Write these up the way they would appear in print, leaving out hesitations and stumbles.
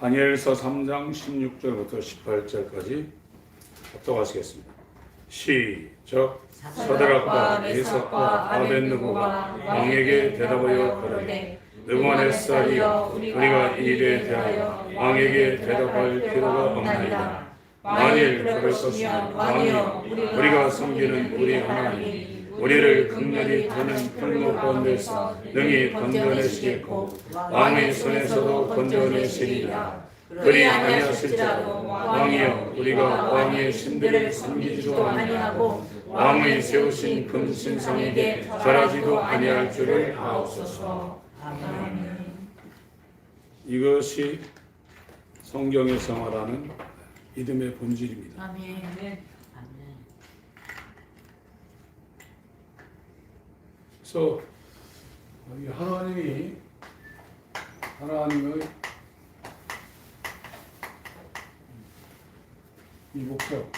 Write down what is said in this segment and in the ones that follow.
다니엘서 3장 16절부터 18절까지 합독하시겠습니다. 시작. 사드락과 메삭과 아벳느고가 왕에게 대답하여 가로되 느부갓네살이여, 우리가 이 일에 대하여 왕에게 대답할 필요가 없나이다. 만일 그럴것이면 왕이여, 우리가 섬기는 우리 하나님 우리를 극렬히 타는 풀무 가운데서 능히 건져내시겠고 왕의 손에서도 건져내시리라. 그리 아니하실지라도 왕이여, 우리가 왕의 신들을 섬기지도 아니하고 왕의 세우신 금신상에게 절하지도 아니할 줄을 아옵소서. 아멘. 이것이 성경에서 말하는 믿음의 본질입니다. 아멘. 그래서 하나님의 이 목적,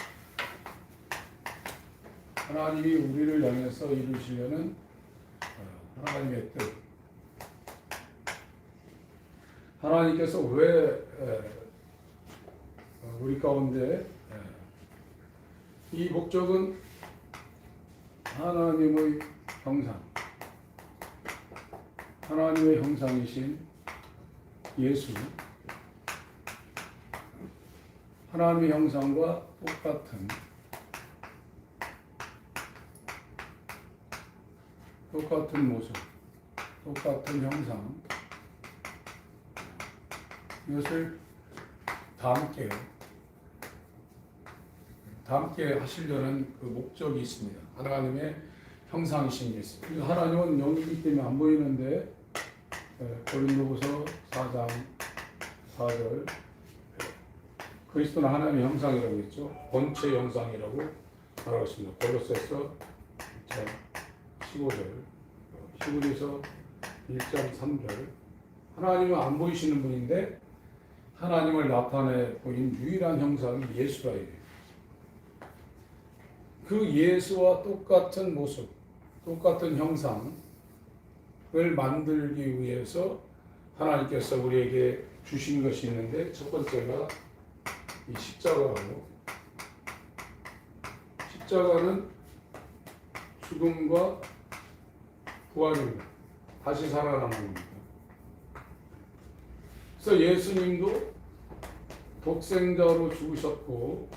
하나님이 우리를 향해서 이루시려는 하나님의 뜻, 하나님께서 왜 우리 가운데 이 목적은 하나님의 형상, 하나님의 형상이신 예수, 하나님의 형상과 똑같은 모습, 똑같은 형상, 이것을 함께 하시려는 그 목적이 있습니다. 하나님의 형상이신 예수. 하나님은 영이기 때문에 안 보이는데 고린도후서 4장 4절 그리스도는 하나님의 형상이라고 했죠. 본체 형상이라고 말하고 있습니다. 골로새서 1장 15절, 히브리서 1장 3절. 하나님은 안 보이시는 분인데 하나님을 나타내 보인 유일한 형상이 예수라 이래요. 그 예수와 똑같은 모습, 똑같은 형상을 만들기 위해서 하나님께서 우리에게 주신 것이 있는데, 첫 번째가 이 십자가라고. 십자가는 죽음과 부활입니다. 다시 살아나는 겁니다. 그래서 예수님도 독생자로 죽으셨고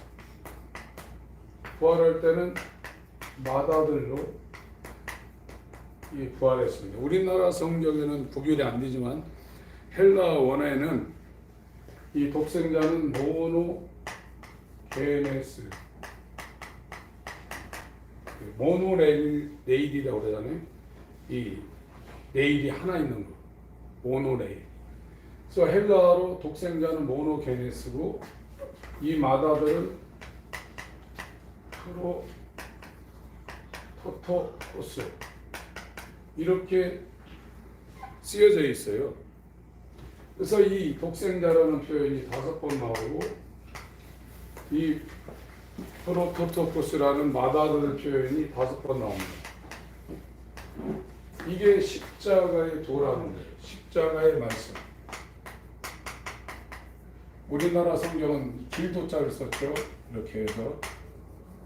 부활할 때는 마다들로 부활했습니다. 우리나라 성경에는 구별이 안 되지만 헬라 원어에는 이 독생자는 모노게네스, 모노레일이라고 그러잖아요. 이 레일이 하나 있는 거, 모노레일. 그래서 헬라어로 독생자는 모노게네스고 이 마다들은 토토코스 이렇게 쓰여져 있어요. 그래서 이 독생자라는 표현이 5번 나오고 이 토토코스라는 마다들 표현이 5번 나옵니다. 이게 십자가의 도라는 거예요. 십자가의 말씀. 우리나라 성경은 길도자를 썼죠. 이렇게 해서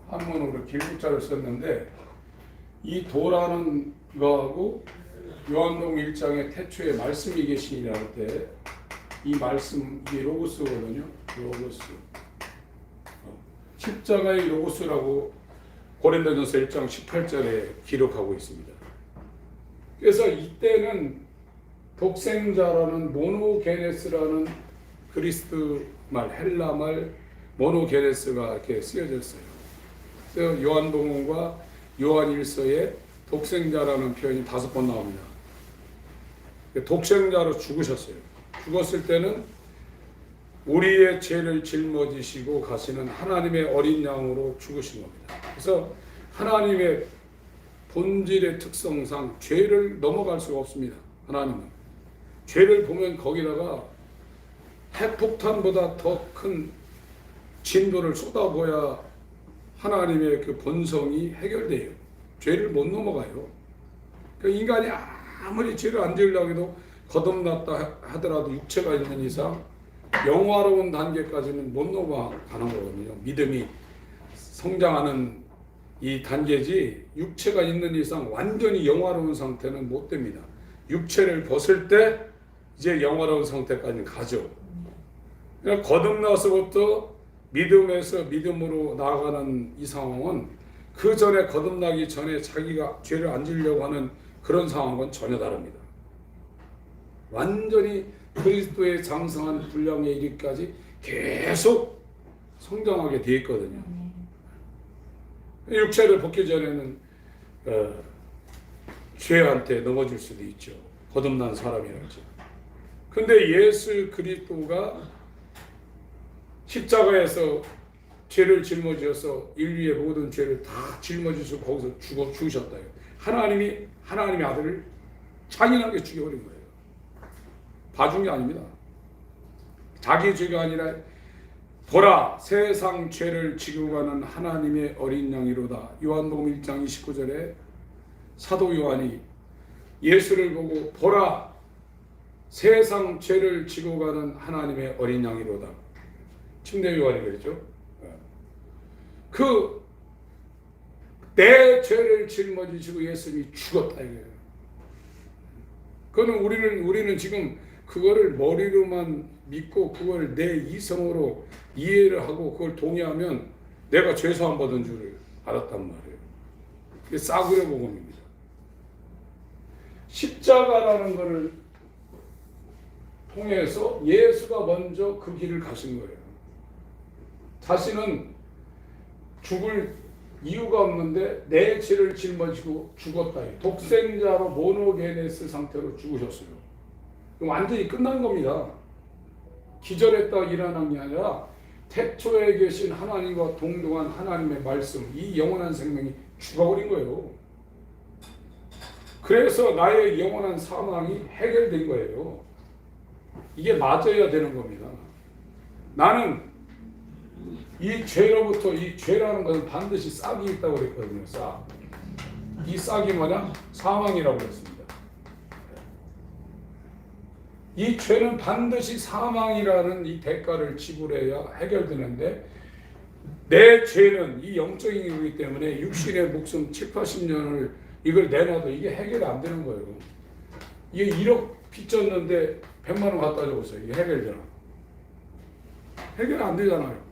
한문으로 길도자를 썼는데 이 도라는 거하고 요한복음 1장의 태초에 말씀이 계시니라 할 때 이 말씀, 이게 로고스거든요. 로고스. 십자가의 로고스라고 고린도전서 1장 18절에 기록하고 있습니다. 그래서 이때는 독생자라는 모노게네스라는 그리스 말, 헬라 말 모노게네스가 이렇게 쓰여졌어요. 그래서 요한복음과 요한일서에 독생자라는 표현이 5번 나옵니다. 독생자로 죽으셨어요. 죽었을 때는 우리의 죄를 짊어지시고 가시는 하나님의 어린 양으로 죽으신 겁니다. 그래서 하나님의 본질의 특성상 죄를 넘어갈 수가 없습니다. 하나님은 죄를 보면 거기다가 핵폭탄보다 더 큰 진도를 쏟아부어야 하나님의 그 본성이 해결돼요. 죄를 못 넘어가요. 그러니까 인간이 아무리 죄를 안 지으려고 해도 거듭났다 하더라도 육체가 있는 이상 영화로운 단계까지는 못 넘어가는 거거든요. 믿음이 성장하는 이 단계지, 육체가 있는 이상 완전히 영화로운 상태는 못 됩니다. 육체를 벗을 때 이제 영화로운 상태까지 가죠. 그러니까 거듭나서부터 믿음에서 믿음으로 나아가는 이 상황은 그 전에 거듭나기 전에 자기가 죄를 안 지려고 하는 그런 상황은 전혀 다릅니다. 완전히 그리스도의 장성한 분량에 이르기까지 계속 성장하게 되어 있거든요. 육체를 벗기 전에는 죄한테 넘어질 수도 있죠. 거듭난 사람이라지. 근데 예수 그리스도가 십자가에서 죄를 짊어져서 인류의 모든 죄를 다 짊어지시고 거기서 죽으셨다. 하나님의 아들을 잔인하게 죽여버린 거예요. 봐준 게 아닙니다. 자기 죄가 아니라 보라 세상 죄를 지고 가는 하나님의 어린 양이로다. 요한복음 1장 29절에 사도 요한이 예수를 보고 보라 세상 죄를 지고 가는 하나님의 어린 양이로다. 침례 요한이 그랬죠. 내 죄를 짊어지시고 예수님이 죽었다 이거예요. 그거는 우리는 지금 그거를 머리로만 믿고 그걸 내 이성으로 이해를 하고 그걸 동의하면 내가 죄사함 받은 줄을 알았단 말이에요. 그게 싸구려 복음입니다. 십자가라는 것을 통해서 예수가 먼저 그 길을 가신 거예요. 자신은 죽을 이유가 없는데 내 죄를 짊어지고 죽었다. 독생자로 모노게네스 상태로 죽으셨어요. 완전히 끝난 겁니다. 기절했다 일어난 게 아니라 태초에 계신 하나님과 동등한 하나님의 말씀, 이 영원한 생명이 죽어버린 거예요. 그래서 나의 영원한 사망이 해결된 거예요. 이게 맞아야 되는 겁니다. 나는 이 죄로부터, 이 죄라는 것은 반드시 싹이 있다고 그랬거든요. 싹. 이 싹이 뭐냐? 사망이라고 그랬습니다. 이 죄는 반드시 사망이라는 이 대가를 지불해야 해결되는데 내 죄는 이 영적인 이유이기 때문에 육신의 목숨 7, 80년을 이걸 내놔도 이게 해결이 안 되는 거예요. 이게 1억 빚졌는데 100만 원 갖다 줘보세요. 이게 해결되나? 해결이 안 되잖아요.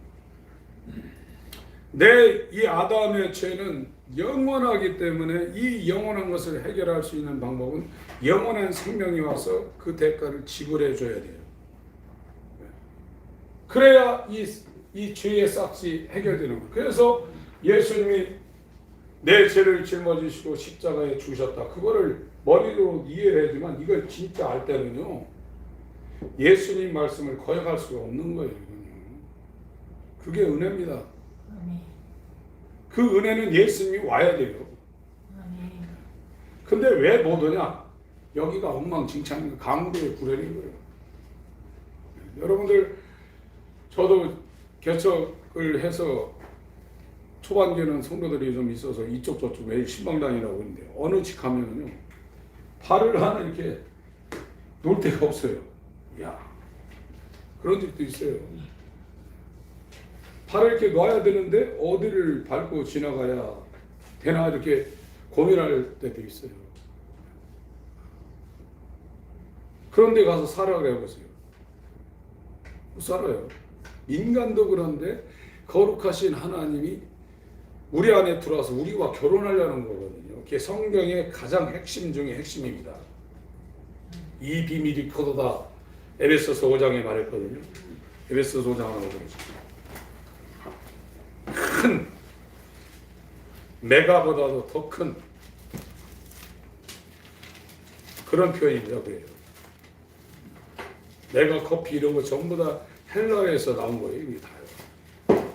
내 이 아담의 죄는 영원하기 때문에 이 영원한 것을 해결할 수 있는 방법은 영원한 생명이 와서 그 대가를 지불해 줘야 돼요. 그래야 이 죄의 싹이 해결되는 거예요. 그래서 예수님이 내 죄를 짊어지시고 십자가에 죽으셨다. 그거를 머리로 이해를 해주면 이걸 진짜 알 때는요. 예수님 말씀을 거역할 수가 없는 거예요. 그게 은혜입니다. 그 은혜는 예수님이 와야 돼요. 근데 왜 못 오냐? 여기가 엉망진창인 강도의 구렬인 거예요. 여러분들, 저도 개척을 해서 초반기에는 성도들이 좀 있어서 이쪽 저쪽 매일 신방당이라고 하는데 어느 집 가면은요 발을 하나 이렇게 놓을 데가 없어요. 야, 그런 집도 있어요. 발을 이렇게 놔야 되는데 어디를 밟고 지나가야 되나 이렇게 고민할 때도 있어요. 그런데 가서 살아가 해보세요. 못 살아요. 인간도 그런데 거룩하신 하나님이 우리 안에 들어와서 우리와 결혼하려는 거거든요. 그게 성경의 가장 핵심 중에 핵심입니다. 이 비밀이 커도다. 에베소서 5장에 말했거든요. 에베소서 5장을 보겠습니다. 큰 메가보다도 더 큰 그런 표현입니다. 그래요. 메가 커피 이런 거 전부 다 헬라에서 나온 거예요. 이게 다요.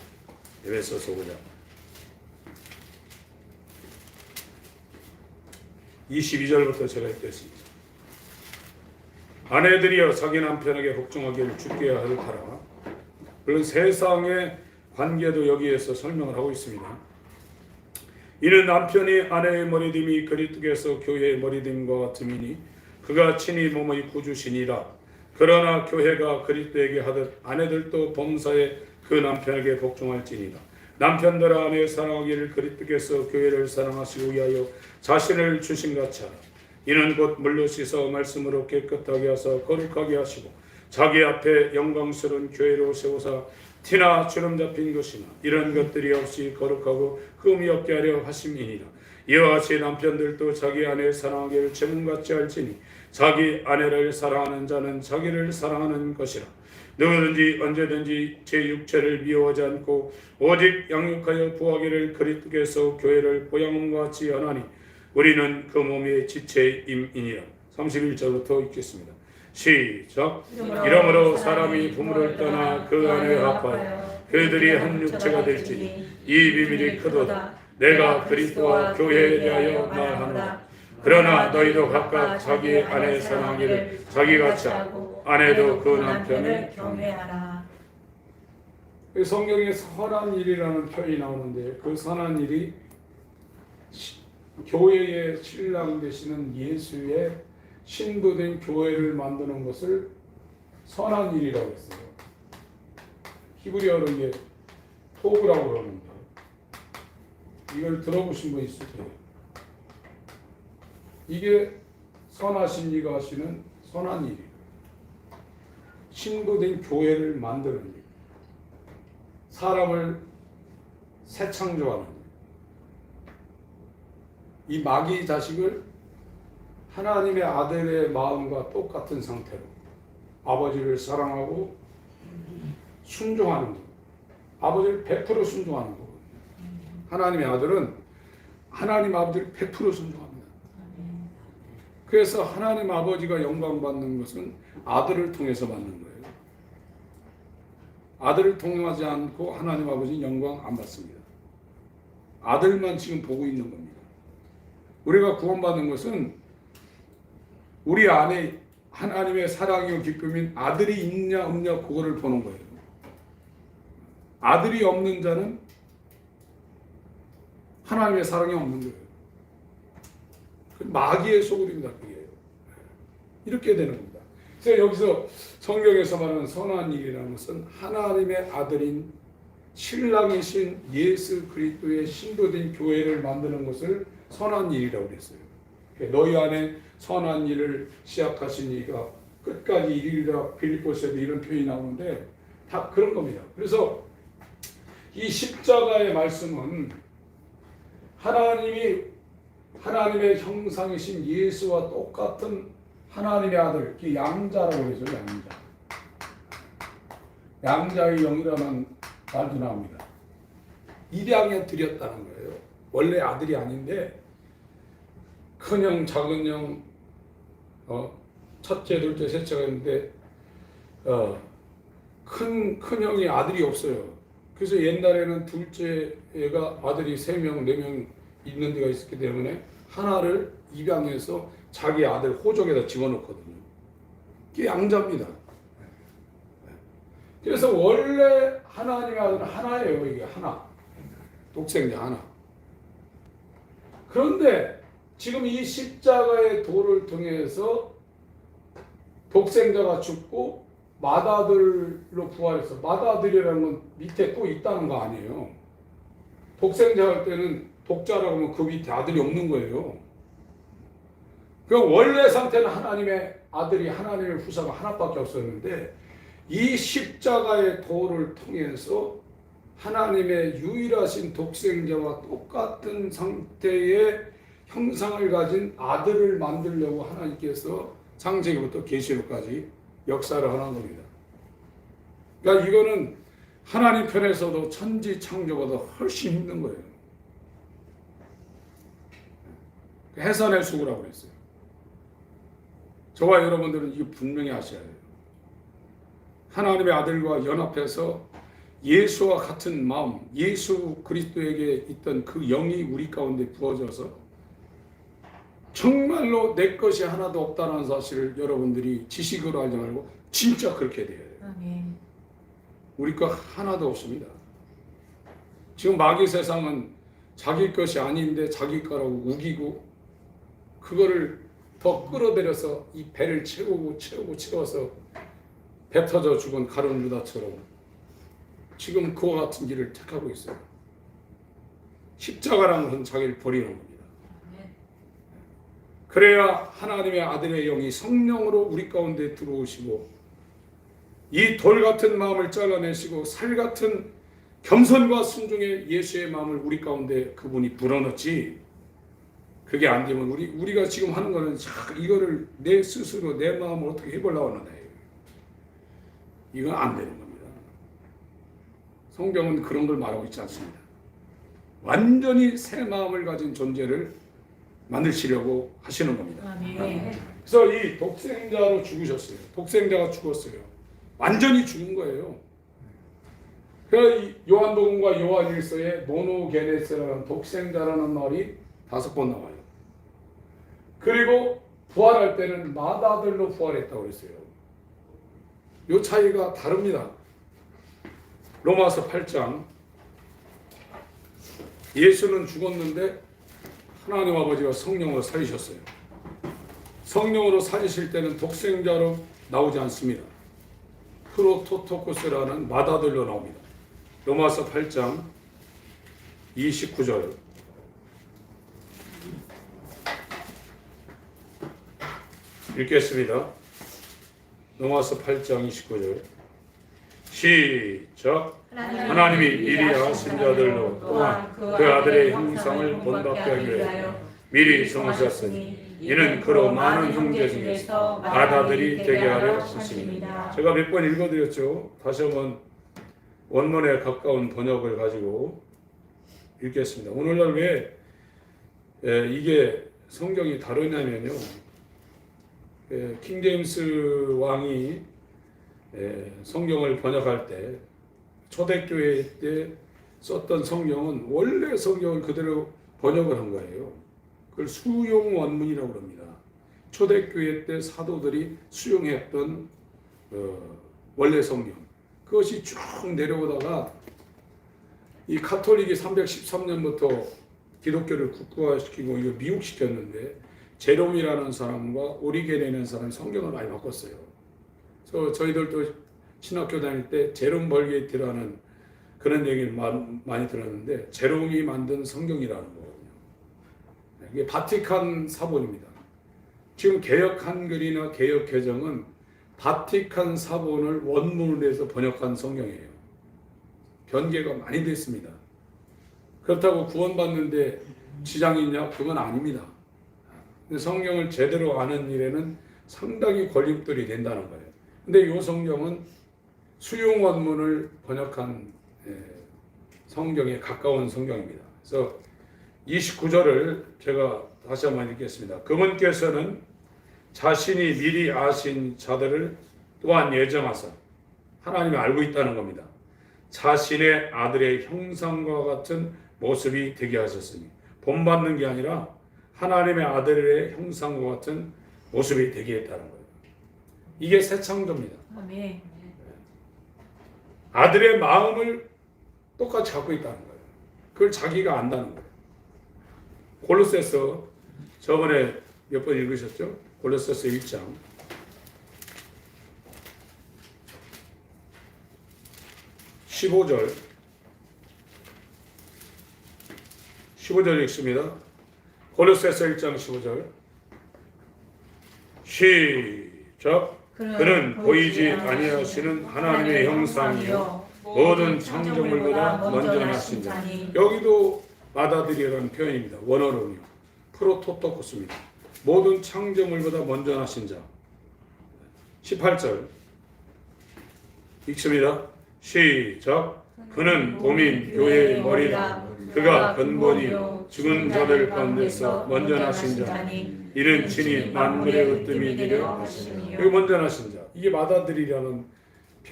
에베소서 5장 22절부터 제가 읽겠습니다. 아내들이여 자기 남편에게 복종하기를 주께 할 바라. 물론 세상의 관계도 여기에서 설명을 하고 있습니다. 이는 남편이 아내의 머리됨이 그리스도께서 교회의 머리됨과 같음이니 그가 친히 몸의 구주시니라. 그러나 교회가 그리스도에게 하듯 아내들도 범사에 그 남편에게 복종할지니라. 남편들아 아내 사랑하기를 그리스도께서 교회를 사랑하시고 위하여 자신을 주신 같이 하라. 이는 곧 물로 씻어 말씀으로 깨끗하게 하사 거룩하게 하시고 자기 앞에 영광스러운 교회로 세우사 티나 주름 잡힌 것이나 이런 것들이 없이 거룩하고 흠이 없게 하려 하심이니라. 이와 같이 남편들도 자기 아내를 사랑하기를 제물같이 할지니 자기 아내를 사랑하는 자는 자기를 사랑하는 것이라. 누구든지 언제든지 제 육체를 미워하지 않고 오직 양육하여 부하기를 그리스도께서 교회를 보양함과 같이 하나니 우리는 그 몸의 지체임이니라. 31절부터 읽겠습니다. 시작. 이러므로 사람이 부모를 떠나 그 안에 합하여 그들이 한 육체가 될지니 이 비밀이 크도다. 내가 그리스도와 교회에 대하여 말하노라. 그러나 너희도 각각 자기 아내 사랑하기를 자기같이 하고 아내도 그 남편을 경외하라. 성경에 선한 일이라는 표현이 나오는데 그 선한 일이 교회의 신랑 되시는 예수의 신부된 교회를 만드는 것을 선한 일이라고 했어요. 히브리어로 이게 토브라고 그러는데 이걸 들어보신 분 있을 거예요. 이게 선하신 이가 하시는 선한 일이에요. 신부된 교회를 만드는 일. 사람을 새 창조하는 일. 이 마귀 자식을 하나님의 아들의 마음과 똑같은 상태로 아버지를 사랑하고 순종하는 것. 아버지를 100% 순종하는 것. 하나님의 아들은 하나님 아버지를 100% 순종합니다. 그래서 하나님 아버지가 영광 받는 것은 아들을 통해서 받는 거예요. 아들을 통하지 않고 하나님 아버지는 영광 안 받습니다. 아들만 지금 보고 있는 겁니다. 우리가 구원받는 것은 우리 안에 하나님의 사랑이요 기쁨인 아들이 있냐 없냐 그거를 보는 거예요. 아들이 없는 자는 하나님의 사랑이 없는 거예요. 마귀의 소굴입니다. 그게. 이렇게 되는 겁니다. 그래서 여기서 성경에서 말하는 선한 일이라는 것은 하나님의 아들인 신랑이신 예수 그리스도의 신부된 교회를 만드는 것을 선한 일이라고 그랬어요. 너희 안에 선한 일을 시작하신 이가 끝까지 이르리라. 빌립보서에도 이런 표현이 나오는데 다 그런 겁니다. 그래서 이 십자가의 말씀은 하나님의 형상이신 예수와 똑같은 하나님의 아들, 양자라고 그러죠. 양자의 영이라는 말도 나옵니다. 입양에 드렸다는 거예요. 원래 아들이 아닌데 큰형, 작은형, 첫째, 둘째, 셋째가 있는데 큰형이 아들이 없어요. 그래서 옛날에는 둘째가 아들이 3명, 4명 있는 데가 있었기 때문에 하나를 입양해서 자기 아들 호적에다 집어넣거든요. 이게 양자입니다. 그래서 원래 하나님의 아들은 하나예요. 이게 하나. 독생자 하나. 그런데 지금 이 십자가의 도를 통해서 독생자가 죽고 맏아들로 부활해서 맏아들이라는 건 밑에 또 있다는 거 아니에요. 독생자 할 때는 독자라고 하면 그 밑에 아들이 없는 거예요. 그 원래 상태는 하나님의 아들이 하나님의 후사가 하나밖에 없었는데 이 십자가의 도를 통해서 하나님의 유일하신 독생자와 똑같은 상태의 형상을 가진 아들을 만들려고 하나님께서 창세기부터 계시록까지 역사를 하는 겁니다. 그러니까 이거는 하나님 편에서도 천지 창조보다 훨씬 힘든 거예요. 해산의 수고라고 그랬어요. 저와 여러분들은 이거 분명히 아셔야 돼요. 하나님의 아들과 연합해서 예수와 같은 마음, 예수 그리스도에게 있던 그 영이 우리 가운데 부어져서 정말로 내 것이 하나도 없다는 사실을 여러분들이 지식으로 알지 말고 진짜 그렇게 돼야 돼요. 아멘. 우리 거 하나도 없습니다. 지금 마귀 세상은 자기 것이 아닌데 자기 거라고 우기고 그거를 더 끌어들여서 이 배를 채워서 배 터져 죽은 가룟 유다처럼 지금 그와 같은 길을 택하고 있어요. 십자가라는 것은 자기를 버리는 겁니다. 그래야 하나님의 아들의 영이 성령으로 우리 가운데 들어오시고 이 돌 같은 마음을 잘라내시고 살 같은 겸손과 순종의 예수의 마음을 우리 가운데 그분이 불어넣지. 그게 안 되면 우리가 지금 하는 거는 이거를 내 스스로 내 마음을 어떻게 해보려고 하는 거예요. 이건 안 되는 겁니다. 성경은 그런 걸 말하고 있지 않습니다. 완전히 새 마음을 가진 존재를 만드시려고 하시는 겁니다. 그래서 이 독생자로 죽으셨어요. 독생자가 죽었어요. 완전히 죽은 거예요. 그래서 요한복음과 요한일서에 모노게네스라는 독생자라는 말이 5번 나와요. 그리고 부활할 때는 맏아들로 부활했다고 했어요. 이 차이가 다릅니다. 로마서 8장 예수는 죽었는데 하나님 아버지가 성령으로 살리셨어요. 성령으로 살리실 때는 독생자로 나오지 않습니다. 프로토토코스라는 맏아들로 나옵니다. 로마서 8장 29절 읽겠습니다. 로마서 8장 29절 시작. 하나님이 미리 하신 자들로 또한 그 아들의 형상을 본받게 하기 위하여 미리 정하셨으니 이는 그로 많은 형제 중에서 맏아들이 되게 하려 하심이니라. 제가 몇 번 읽어드렸죠. 다시 한번 원문에 가까운 번역을 가지고 읽겠습니다. 오늘날 왜 이게 성경이 다르냐면요. 킹제임스 왕이 성경을 번역할 때 초대교회 때 썼던 성경은 원래 성경을 그대로 번역을 한 거예요. 그걸 수용 원문이라고 합니다. 초대교회 때 사도들이 수용했던 원래 성경. 그것이 쭉 내려오다가 이 카톨릭이 313년부터 기독교를 국가화시키고 이거 미국시켰는데 제롬이라는 사람과 오리겐이라는 사람이 성경을 많이 바꿨어요. 그래서 저희들도 신학교 다닐 때 제롬 벌게이트라는 그런 얘기를 많이 들었는데 제롬이 만든 성경이라는 거거든요. 이게 바티칸 사본입니다. 지금 개역 한글이나 개역 개정은 바티칸 사본을 원문으로 해서 번역한 성경이에요. 변개가 많이 됐습니다. 그렇다고 구원받는데 지장이 있냐? 그건 아닙니다. 성경을 제대로 아는 일에는 상당히 걸림돌이 된다는 거예요. 근데 이 성경은 수용 원문을 번역한 성경에 가까운 성경입니다. 그래서 29절을 제가 다시 한번 읽겠습니다. 그분께서는 자신이 미리 아신 자들을 또한 예정하사 하나님이 알고 있다는 겁니다. 자신의 아들의 형상과 같은 모습이 되게 하셨으니 본받는 게 아니라 하나님의 아들의 형상과 같은 모습이 되게 했다는 거예요. 이게 새 창조입니다. 아멘. 아들의 마음을 똑같이 갖고 있다는 거예요. 그걸 자기가 안다는 거예요. 골로새서 저번에 몇 번 읽으셨죠? 골로새서 1장 15절 읽습니다. 골로새서 1장 15절 시작. 그는 보이지 아니하시는 하나님의 형상이요 모든 창조물보다 먼저나신 자. 여기도 맏아들이라는 표현입니다. 원어로는요. 프로토토코스입니다. 모든 창조물보다 먼저나신 자. 18절 읽습니다. 시작. 그는 복민 교회의 머리라. 그가 근본이요 죽은 자들 가운데서 먼저나신 자. 이는 친히 만물의 으뜸이 되려 하시니요. 여기 먼저나신 자. 이게 맏아들이라는,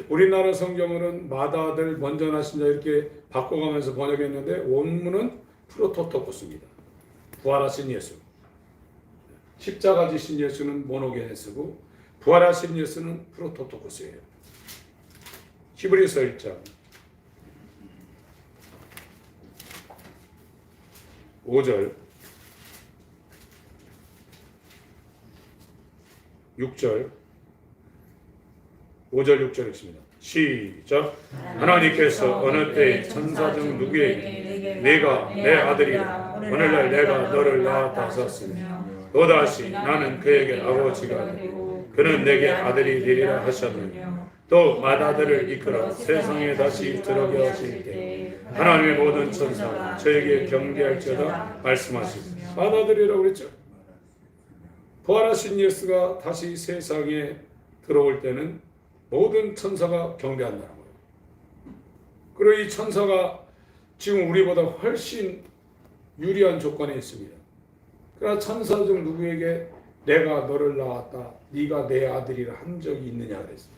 우리나라 성경으로는 맏아들, 먼저나신 자 이렇게 바꿔가면서 번역했는데 원문은 프로토토코스입니다. 부활하신 예수. 십자가 지신 예수는 모노게네스고 부활하신 예수는 프로토토코스예요. 히브리서 1장 5절 6절 5절 6절 읽습니다. 시작. 하나님께서 어느 때에 천사 중 누구에게 내가 내 아들이라 오늘날 내가 너를 낳았다 하셨으며 또다시 나는 그에게 아버지가 되고 그는 내게 아들이 되리라 하셨느니 또 맏아들을 이끌어 세상에 다시 들어게 하실 때 하나님의 모든 천사가 저에게 경배할지어다 말씀하시고 맏아들이라고 그랬죠. 부활하신 예수가 다시 세상에 들어올 때는 모든 천사가 경배한다는 거예요. 그리고 이 천사가 지금 우리보다 훨씬 유리한 조건에 있습니다. 그러나 천사 중 누구에게 내가 너를 낳았다, 네가 내 아들이라 한 적이 있느냐 그랬습니다.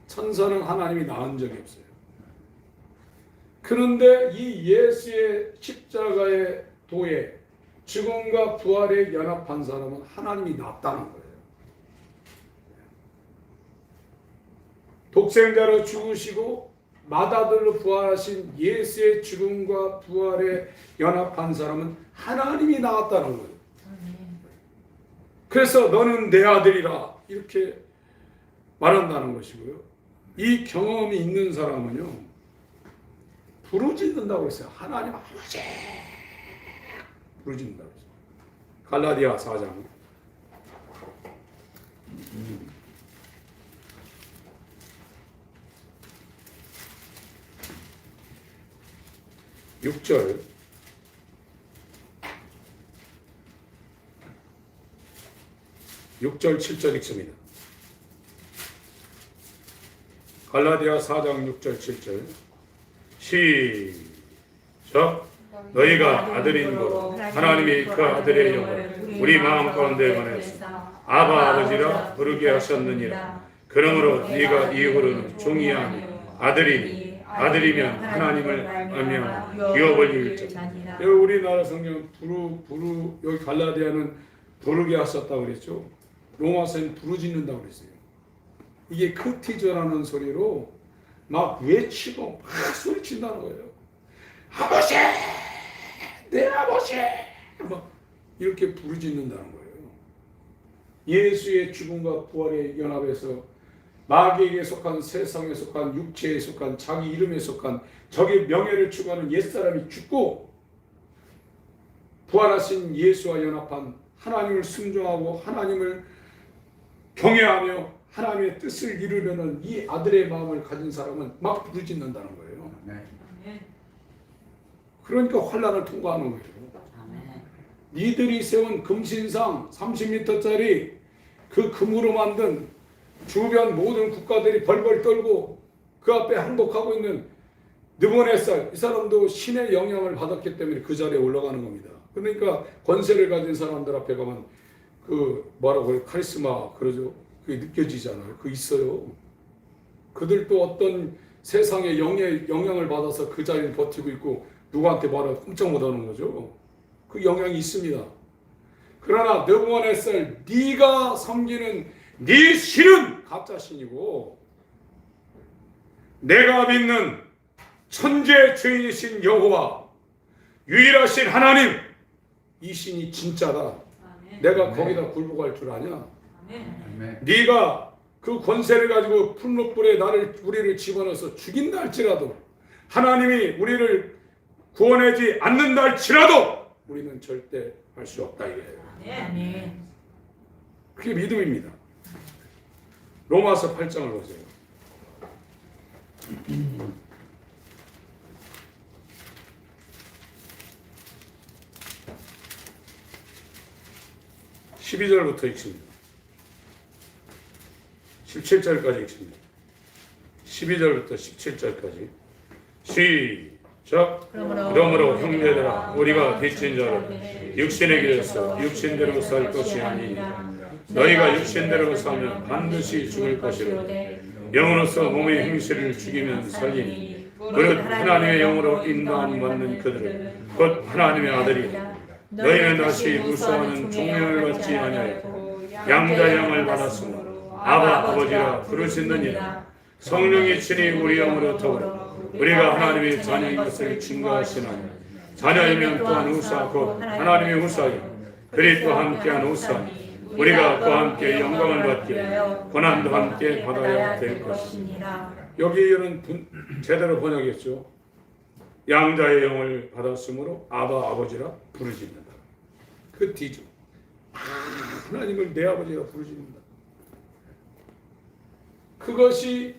천사는 하나님이 낳은 적이 없어요. 그런데 이 예수의 십자가의 도에 죽음과 부활에 연합한 사람은 하나님이 낳았다는 거예요. 독생자로 죽으시고 맏아들로 부활하신 예수의 죽음과 부활에 연합한 사람은 하나님이 낳았다는 거예요. 그래서 너는 내 아들이라 이렇게 말한다는 것이고요. 이 경험이 있는 사람은요 부르짖는다고 했어요. 하나님 아버지 부르짖는다고 했어요. 갈라디아 4장 6절 6절 7절 읽습니다. 갈라디아 4장 6절 7절 시작. 너희가 아들인 거로 하나님이 그 아들의 영을 우리 마음 가운데 보내서 아바 아버지라 부르게 하셨느니라. 그러므로 네가 이후로는 종이 아니 아들이니 아들이면 하나님을 알며 유업을 이을지어다. 여기 우리나라 성경 여기 갈라디아는 부르게 하셨다고 그랬죠. 로마서는 부르짖는다고 그랬어요. 이게 크티저라는 소리로 막 외치고 막 소리친다는 거예요. 아버지! 내 아버지! 막 이렇게 부르짖는다는 거예요. 예수의 죽음과 부활의 연합에서 마귀에게 속한 세상에 속한 육체에 속한 자기 이름에 속한 적의 명예를 추구하는 옛사람이 죽고 부활하신 예수와 연합한 하나님을 순종하고 하나님을 경외하며 하나님의 뜻을 이루려는 이 아들의 마음을 가진 사람은 막 부르짖는다는 거예요. 그러니까 환난을 통과하는 거예요. 니들이 세운 금신상 30m짜리 그 금으로 만든 주변 모든 국가들이 벌벌 떨고 그 앞에 항복하고 있는 느부갓네살, 이 사람도 신의 영향을 받았기 때문에 그 자리에 올라가는 겁니다. 그러니까 권세를 가진 사람들 앞에 가면 그 뭐라고 해요? 카리스마 그러죠. 그게 느껴지잖아요. 그 있어요. 그들도 어떤 세상의 영향을 받아서 그 자리를 버티고 있고 누구한테 말을 꼼짝 못하는 거죠. 그 영향이 있습니다. 그러나 느부갓네살 네가 섬기는 네 신은 가짜 신이고 내가 믿는 천재 주인이신 여호와 유일하신 하나님 이 신이 진짜다. 아멘. 내가 거기다 굴복할 줄 아냐? 아멘. 네가 그 권세를 가지고 풀무불에 우리를 집어넣어서 죽인다 할지라도 하나님이 우리를 구원하지 않는다 할지라도 우리는 절대 할 수 없다 이거예요. 아멘. 그게 믿음입니다. 로마서 8장을 보세요. (12절부터) 읽습니다. 17절까지 읽습니다. 12절부터 17절까지 시작. 그러므로 형제들아 우리가 빚진 자로 육신의 길에서 육신대로 살 것이 아니니라. 너희가 육신대로 살면 반드시 죽을 것이로되 영으로서 몸의 행실을 죽이면 살리니 그릇 하나님의 영으로 인도함 받는 그들은 곧 하나님의 아들이라. 너희는 다시 무수하는 종명을 받지 아니하였고 양자 영을 받았으므로 아바 아버지라 부르짖느니라. 성령이 친히 우리 영으로 더불어 우리가 하나님의 자녀인 것을 증거하시나니 자녀이면 또한 후사 곧 하나님의 후사요 그리 또 함께한 후사니 우리가 그와 함께 영광을 받게 고난도 함께 받아야 될 것이니라. 여기에는 제대로 번역했죠. 양자의 영을 받았으므로 아바 아버지라 부르짖는다. 그 뒤죠. 하나님을 내 아버지라 부르짖는다. 그것이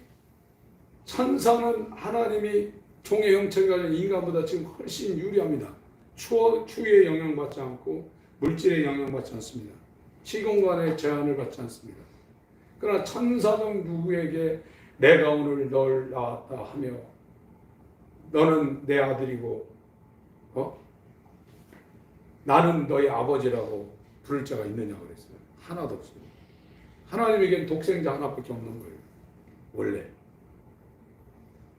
천사는 하나님이 종의 형체가 가진 인간보다 지금 훨씬 유리합니다. 추위에 영향받지 않고 물질에 영향받지 않습니다. 시공간의 제한을 받지 않습니다. 그러나 천사는 누구에게 내가 오늘 널 낳았다 하며 너는 내 아들이고 나는 너의 아버지라고 부를 자가 있느냐 그랬어요. 하나도 없어요. 하나님에겐 독생자 하나밖에 없는 거예요. 원래.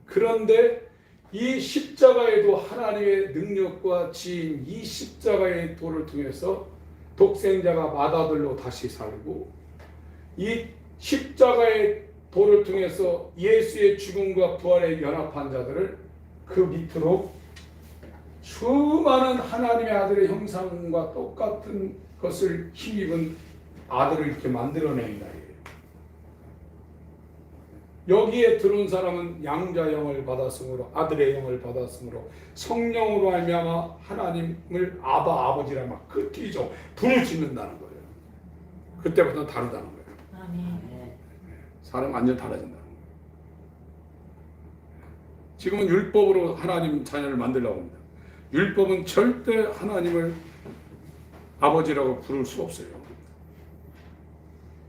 그런데 이 십자가에도 하나님의 능력과 지인 이 십자가의 도를 통해서 독생자가 맏아들로 다시 살고 이 십자가의 도를 통해서 예수의 죽음과 부활에 연합한 자들을 그 밑으로 수많은 하나님의 아들의 형상과 똑같은 것을 힘입은 아들을 이렇게 만들어낸다. 여기에 들어온 사람은 양자 영을 받았으므로 아들의 영을 받았으므로 성령으로 말미암아 하나님을 아바 아버지라 막 그 뒤죠. 부르짖는다는 거예요. 그때부터 다르다는 거예요. 아멘. 사람 완전 달라진다는 거예요. 지금은 율법으로 하나님 자녀를 만들려고 합니다. 율법은 절대 하나님을 아버지라고 부를 수 없어요.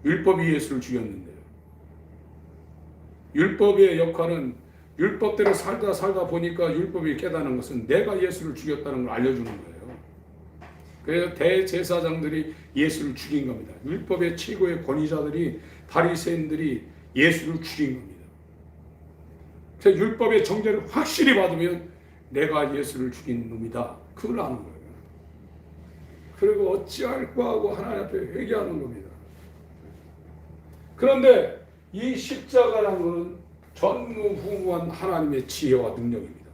율법이 예수를 죽였는데요. 율법의 역할은 율법대로 살다 보니까 율법이 깨닫는 것은 내가 예수를 죽였다는 걸 알려주는 거예요. 그래서 대제사장들이 예수를 죽인 겁니다. 율법의 최고의 권위자들이 바리새인들이 예수를 죽인 겁니다. 그래서 율법의 정죄를 확실히 받으면 내가 예수를 죽인 놈이다. 그걸 아는 거예요. 그리고 어찌할까 하고 하나님 앞에 회개하는 겁니다. 그런데 이 십자가라는 것은 전무후무한 하나님의 지혜와 능력입니다.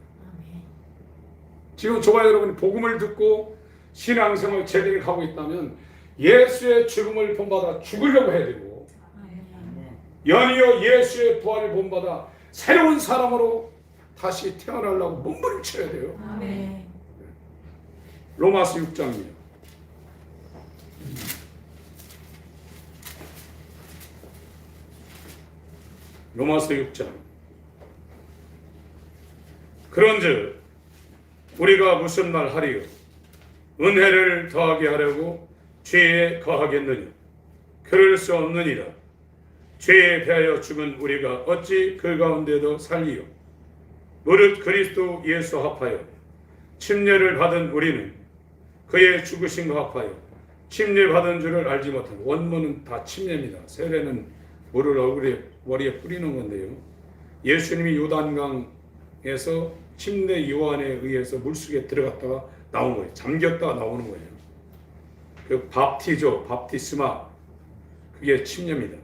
지금 저와 여러분이 복음을 듣고 신앙생활 제대로 하고 있다면 예수의 죽음을 본받아 죽으려고 해야 되고 연이어 예수의 부활을 본받아 새로운 사람으로 다시 태어나려고 몸부림쳐야 돼요. 아멘. 로마서 6장이에요. 로마서 6장. 그런즉 우리가 무슨 말 하리요? 은혜를 더하게 하려고 죄에 거하겠느냐? 그럴 수 없느니라. 죄에 대하여 죽은 우리가 어찌 그 가운데도 살리요? 무릇 그리스도 예수 합하여 침례를 받은 우리는 그의 죽으심과 합하여 침례 받은 줄을 알지 못하고, 원문은 다 침례입니다. 세례는 물을 머리에 뿌리는 건데요. 예수님이 요단강에서 침례 요한에 의해서 물속에 들어갔다가 나온 거예요. 잠겼다가 나오는 거예요. 그 밥티조, 밥티스마, 그게 침례입니다.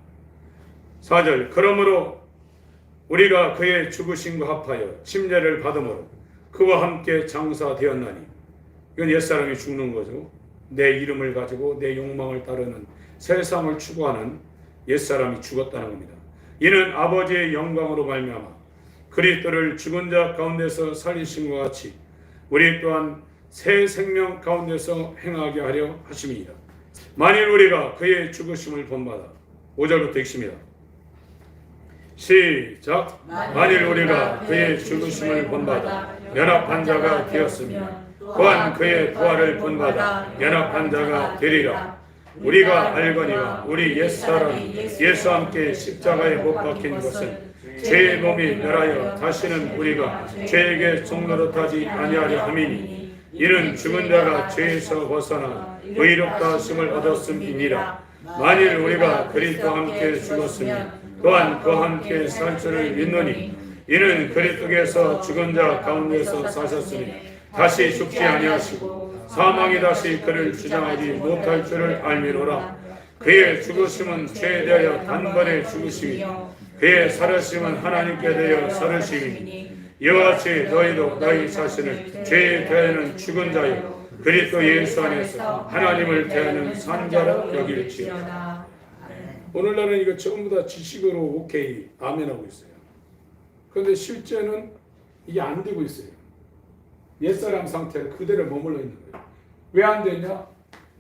4절, 그러므로 우리가 그의 죽으심과 합하여 침례를 받음으로 그와 함께 장사되었나니, 이건 옛사람이 죽는 거죠. 내 이름을 가지고 내 욕망을 따르는 세상을 추구하는 옛사람이 죽었다는 겁니다. 이는 아버지의 영광으로 말미암아 그리스도를 죽은 자 가운데서 살리신 것 같이 우리 또한 새 생명 가운데서 행하게 하려 하심이니라. 만일 우리가 그의 죽으심을 본받아, 5절부터 읽습니다. 시작. 만일 우리가 그의 죽으심을 본받아 연합한 자가 되었으면 또한 그의 부활을 본받아 연합한 자가 되리라. 우리가 알거니와 우리 옛사람이 예수와 함께 십자가에 못 박힌 것은 죄의 몸이 멸하여 다시는 우리가 죄에게 종노릇하지 아니하려 함이니, 이는 죽은 자가 죄에서 벗어나 의롭다 하심을 얻었음이니라. 만일 우리가 그리스도와 함께 죽었으면 또한 그와 함께 살 줄을 믿노니, 이는 그리스도께서 죽은 자 가운데서 사셨으니 다시 죽지 아니하시고 사망이 다시 그를 주장하지 못할 줄을 알미로라. 그의 죽으심은 죄에 대하여 단번에 죽으심이요 그의 살으심은 하나님께 대하여 살으심이니, 이와 같이 너희도 너희 자신을 죄에 대하여는 죽은 자요 그리스도 예수 안에서 하나님을 대하는 산자로 여길지어다. 오늘날은 이거 전부 다 지식으로 오케이 아멘하고 있어요. 그런데 실제는 이게 안 되고 있어요. 옛사람 상태로 그대로 머물러 있는 거예요. 왜 안 되냐?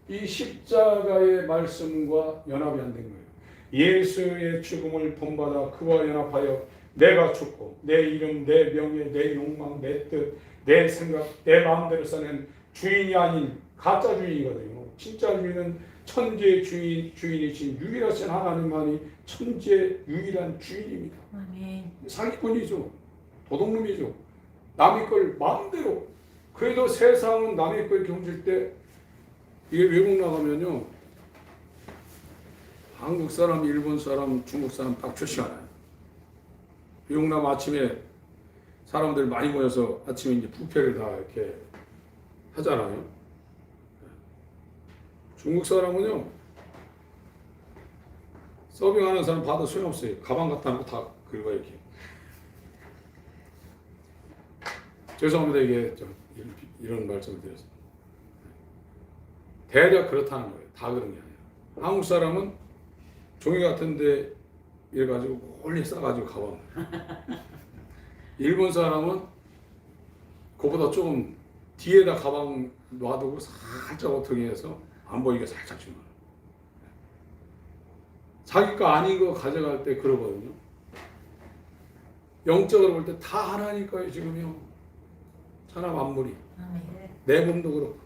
이 십자가의 말씀과 연합이 안 된 거예요. 예수의 죽음을 본받아 그와 연합하여 내가 죽고 내 이름, 내 명예, 내 욕망, 내 뜻, 내 생각, 내 마음대로 사는 주인이 아닌 가짜 주인이거든요. 진짜 주인은 천지의 주인이신 유일하신 하나님만이 천지의 유일한 주인입니다. 아멘. 사기꾼이죠. 도둑놈이죠. 남의 걸 마음대로. 그래도 세상은 남의 걸 경질 때 이게 외국 나가면요. 한국 사람, 일본 사람, 중국 사람 딱 표시가 나요. 외국 나면 아침에 사람들 많이 모여서 아침에 이제 뷔페를 다 이렇게 하잖아요. 중국 사람은요. 서빙하는 사람 봐도 소용없어요. 가방 갖다 놓고 다 긁어요 이렇게. 죄송합니다. 이게 좀 이런 말씀을 드렸습니다. 대략 그렇다는 거예요. 다 그런 게 아니라. 한국 사람은 종이 같은데 이래가지고 멀리 싸가지고 가방. 일본 사람은 그보다 조금 뒤에다 가방 놔두고 살짝 어떻게 해서 안 보이게 살짝 주는 거예요. 자기 거 아닌 거 가져갈 때 그러거든요. 영적으로 볼 때 다 하나니까요 지금요. 천하 만물이. 내 몸도 그렇고.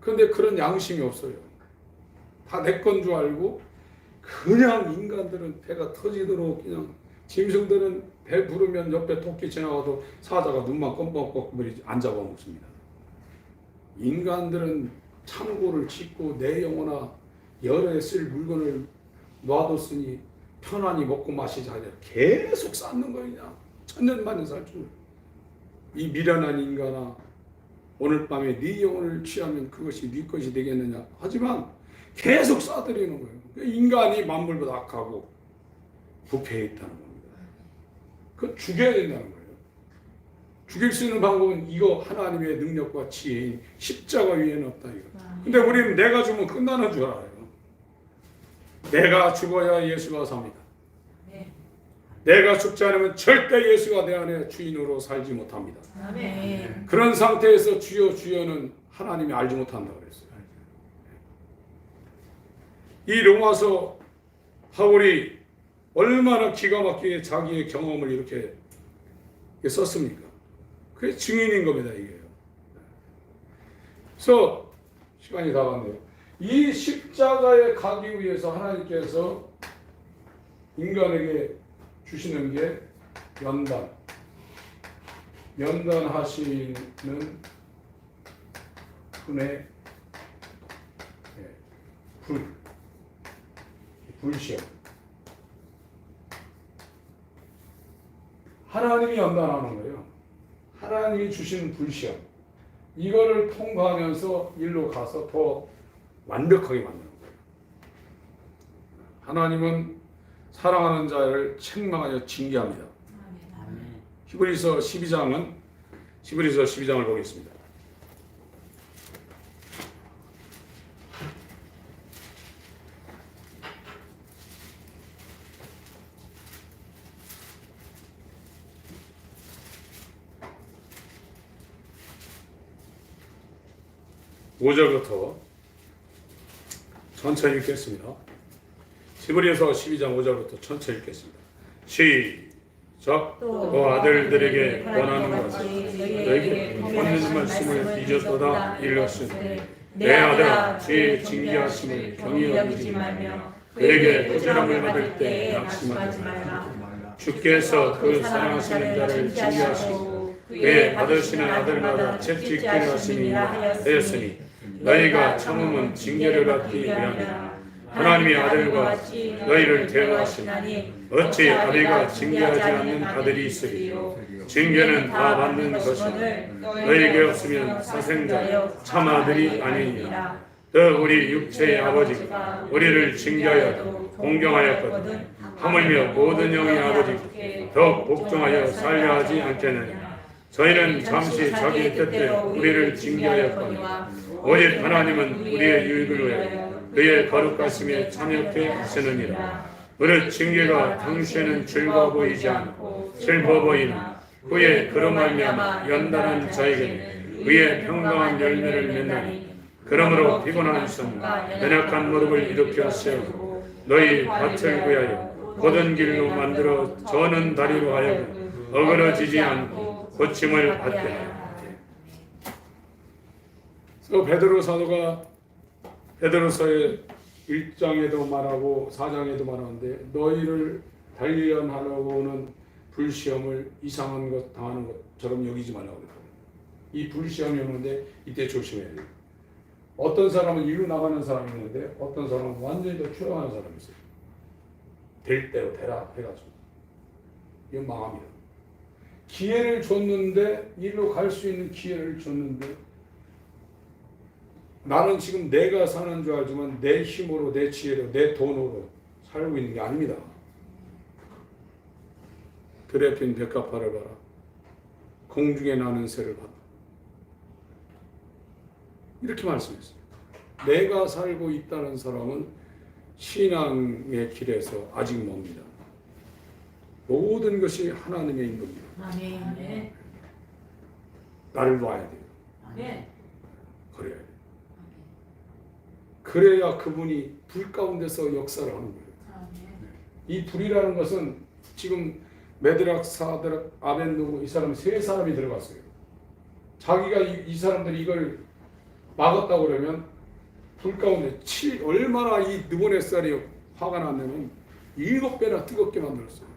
그런데 그런 양심이 없어요. 다 내 건 줄 알고 그냥 인간들은 배가 터지도록 그냥 짐승들은 배 부르면 옆에 토끼 지나가도 사자가 눈만 껌뻑껌뻑 안 잡아먹습니다. 인간들은 창고를 짓고 내 영혼아 열에 쓸 물건을 놔뒀으니 편안히 먹고 마시자 계속 쌓는 거냐. 천년만년 살 줄. 이 미련한 인간아 오늘 밤에 네 영혼을 취하면 그것이 네 것이 되겠느냐. 하지만 계속 쌓아드리는 거예요. 인간이 만물보다 악하고 부패해 있다는 겁니다. 그건 죽여야 된다는 거예요. 죽일 수 있는 방법은 이거 하나님의 능력과 지혜인 십자가 위에는 없다 이거. 근데 우리는 내가 죽으면 끝나는 줄 알아요. 내가 죽어야 예수가 삽니다. 내가 죽지 않으면 절대 예수가 내 안에 주인으로 살지 못합니다. 아멘. 그런 상태에서 주여 주여는 하나님이 알지 못한다고 그랬어요. 이 로마서 바울이 얼마나 기가 막히게 자기의 경험을 이렇게 썼습니까? 그게 증인인 겁니다, 이게요. 그래서 시간이 다 갔네요. 이 십자가에 가기 위해서 하나님께서 인간에게 주시는 게 연단하시는 분의 불시험. 하나님이 연단하는 거예요. 하나님이 주시는 불시험. 이거를 통과하면서 일로 가서 더 완벽하게 만드는 거예요. 하나님은 사랑하는 자를 책망하여 징계합니다. 히브리서 12장을 보겠습니다. (5절부터) 천천히 읽겠습니다. 히브리서 12장 5절부터 천천히 읽겠습니다. 시작. 또 아들들에게 권하는 것이 너에게 받는 말씀을 잊었도다 일렀으니 내 아들아 주의 징계하심을 경히 여기지 말며 그에게 부지런을 받을 때 낙심하지 말라. 주께서 그 사랑하시는 자를 징계하시고 그의 받으시는 아들마다 채찍질을 하시니라 하였으니 너희가 참음은 징계를 받기 위함이라. 하나님의 아들과 너희를 대하시나니 어찌 아비가 징계하지 않는 아들이 있으리요. 징계는 다 받는 것이니 너희에게 없으면 사생자 참 아들이 아니니라. 또 우리 육체의 아버지가 우리를 징계하여도 공경하였거든 하물며 모든 영의 아버지 더욱 복종하여 살려 하지 않겠느냐. 저희는 잠시 자기의 뜻대로 우리를 징계하였거니와 오직 하나님은 우리의 유익을 위하여 그의 거룩하심에 참여케 하시느니라. 그릇 징계가 당시에는 즐거워 보이지 않고 슬퍼 보이나 후에 그로 말미암아 연단한 자에게는 의의 평강한 열매를 맺나니 그러므로 피곤한 손 연약한 무릎을 일으켜 세우고 너희 밭을 구하여 곧은 길로 만들어 저는 다리로 하여금 어그러지지 않고 고침을 받게 하라. 그래서 베드로 사도가 베드로서의 1장에도 말하고 4장에도 말하는데 너희를 단련하려고 오는 불시험을 이상한 것 당하는 것처럼 여기지 말라고 그래요. 이 불시험이 오는데 이때 조심해야 돼요. 어떤 사람은 일로 나가는 사람이 있는데 어떤 사람은 완전히 더 추락하는 사람이 있어요. 될 대로 되라 해가지고 이건 망합니다. 기회를 줬는데 일로 갈 수 있는 기회를 줬는데 나는 지금 내가 사는 줄 알지만 내 힘으로 내 지혜로 내 돈으로 살고 있는 게 아닙니다. 들에 핀 백합화를 봐라. 공중에 나는 새를 봐라. 이렇게 말씀했어요. 내가 살고 있다는 사람은 신앙의 길에서 아직 멉니다. 모든 것이 하나님의 인도입니다. 아멘. 나를 놔야 돼요. 아멘. 그래야 돼요. 그래야 그분이 불 가운데서 역사를 하는 거예요. 이 불이라는 것은 지금 메드락, 사드락, 아벤누고 이 사람 세 사람이 들어갔어요. 자기가 이 사람들이 이걸 막았다고 그러면 불 가운데 얼마나 이 느부갓네살이 화가 났냐면 7배나 뜨겁게 만들었어요.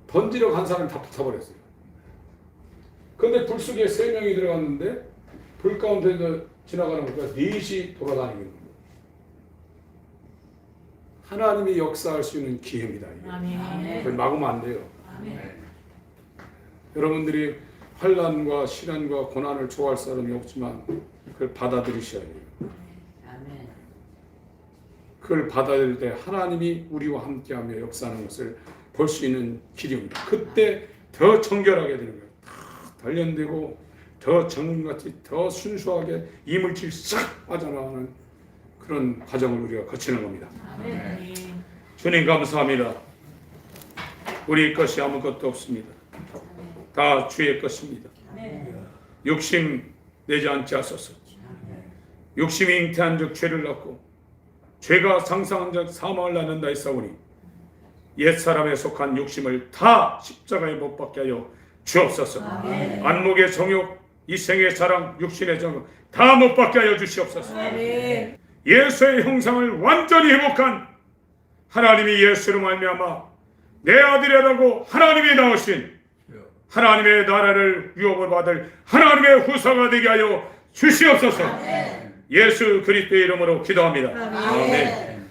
던지러 간 사람이 다 붙어버렸어요. 그런데 불 속에 3명이 들어갔는데 불 가운데서 지나가는 거니까 4시 돌아다니는 거예요. 하나님이 역사할 수 있는 기회입니다. 아멘. 그걸 막으면 안 돼요. 아멘. 여러분들이 환난과 시련과 고난을 좋아할 사람이 없지만 그걸 받아들이셔야 돼요. 아멘. 그걸 받아들일 때 하나님이 우리와 함께하며 역사하는 것을 볼 수 있는 길입니다. 그때 더 정결하게 되는 거예요. 다 단련되고 더 정금같이 더 순수하게 이물질 싹 빠져나가는 그런 과정을 우리가 거치는 겁니다. 아멘. 주님 감사합니다. 우리 것이 아무것도 없습니다. 다 주의 것입니다. 아멘. 욕심 내지 않지 하소서. 욕심이 잉태한 적 죄를 낳고 죄가 상상한 적 사망을 낳는다 했사오니 옛사람에 속한 욕심을 다 십자가에 못 박게 하여 주옵소서. 아멘. 안목의 정욕, 이생의 자랑, 육신의 정욕 다 못 박게 하여 주시옵소서. 아멘. 예수의 형상을 완전히 회복한 하나님이 예수로 말미암아 내 아들이라고 하나님이 나오신 하나님의 나라를 유업을 받을 하나님의 후사가 되게 하여 주시옵소서. 예수 그리스도의 이름으로 기도합니다. 아멘.